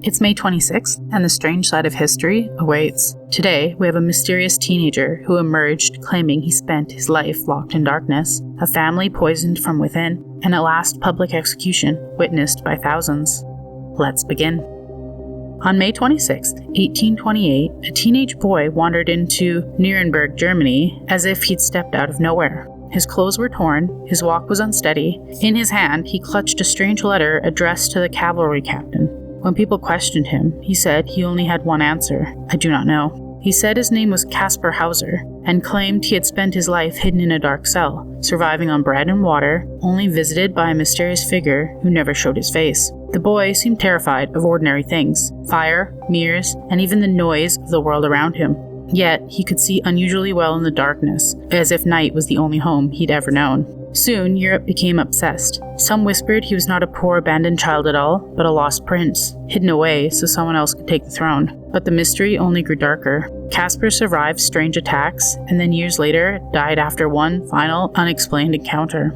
It's May 26th, and the strange side of history awaits. Today, we have a mysterious teenager who emerged claiming he spent his life locked in darkness, a family poisoned from within, and a last public execution witnessed by thousands. Let's begin. On May 26, 1828, a teenage boy wandered into Nuremberg, Germany, as if he'd stepped out of nowhere. His clothes were torn, his walk was unsteady. In his hand, he clutched a strange letter addressed to the cavalry captain. When people questioned him, he said he only had one answer: I do not know. He said his name was Kaspar Hauser, and claimed he had spent his life hidden in a dark cell, surviving on bread and water, only visited by a mysterious figure who never showed his face. The boy seemed terrified of ordinary things: fire, mirrors, and even the noise of the world around him. Yet, he could see unusually well in the darkness, as if night was the only home he'd ever known. Soon, Europe became obsessed. Some whispered he was not a poor abandoned child at all, but a lost prince, hidden away so someone else could take the throne. But the mystery only grew darker. Kaspar survived strange attacks, and then years later, died after one final, unexplained encounter.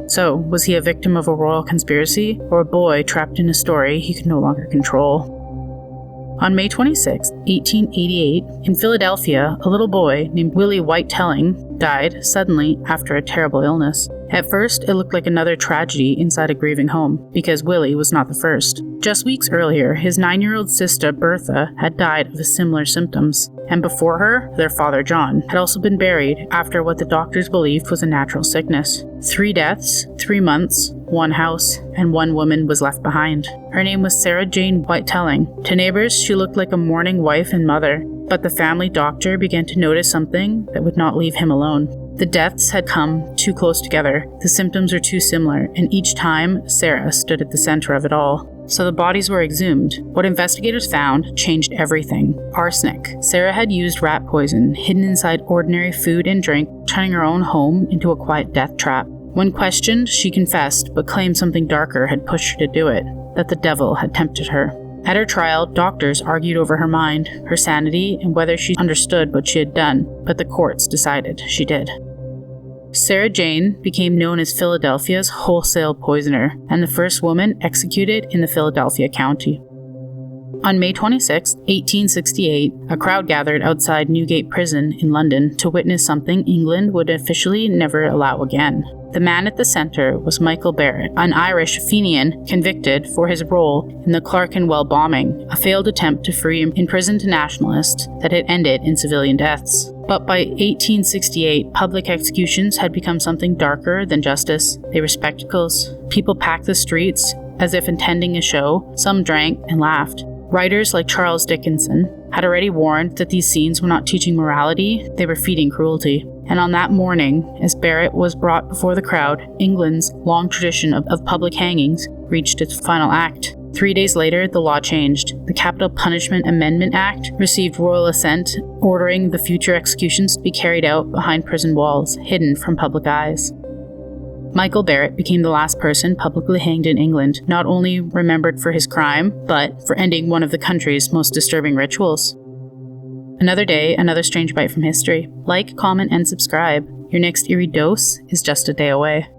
So, was he a victim of a royal conspiracy, or a boy trapped in a story he could no longer control? On May 26, 1888, in Philadelphia, a little boy named Willie Whiteling died suddenly after a terrible illness. At first, it looked like another tragedy inside a grieving home, because Willie was not the first. Just weeks earlier, his 9-year-old sister Bertha had died of similar symptoms, and before her, their father John had also been buried after what the doctors believed was a natural sickness. 3 deaths, 3 months, 1 house, and 1 woman was left behind. Her name was Sarah Jane Whiteling. To neighbors, she looked like a mourning wife and mother, but the family doctor began to notice something that would not leave him alone. The deaths had come too close together, the symptoms were too similar, and each time, Sarah stood at the center of it all. So the bodies were exhumed. What investigators found changed everything. Arsenic. Sarah had used rat poison, hidden inside ordinary food and drink, turning her own home into a quiet death trap. When questioned, she confessed, but claimed something darker had pushed her to do it, that the devil had tempted her. At her trial, doctors argued over her mind, her sanity, and whether she understood what she had done, but the courts decided she did. Sarah Jane became known as Philadelphia's wholesale poisoner, and the first woman executed in the Philadelphia County. On May 26, 1868, a crowd gathered outside Newgate Prison in London to witness something England would officially never allow again. The man at the center was Michael Barrett, an Irish Fenian convicted for his role in the Clerkenwell bombing, a failed attempt to free imprisoned nationalists that had ended in civilian deaths. But by 1868, public executions had become something darker than justice. They were spectacles. People packed the streets as if attending a show. Some drank and laughed. Writers like Charles Dickinson had already warned that these scenes were not teaching morality, they were feeding cruelty. And on that morning, as Barrett was brought before the crowd, England's long tradition of public hangings reached its final act. 3 days later, the law changed. The Capital Punishment Amendment Act received royal assent, ordering the future executions to be carried out behind prison walls, hidden from public eyes. Michael Barrett became the last person publicly hanged in England, not only remembered for his crime, but for ending one of the country's most disturbing rituals. Another day, another strange bite from history. Like, comment, and subscribe. Your next eerie dose is just a day away.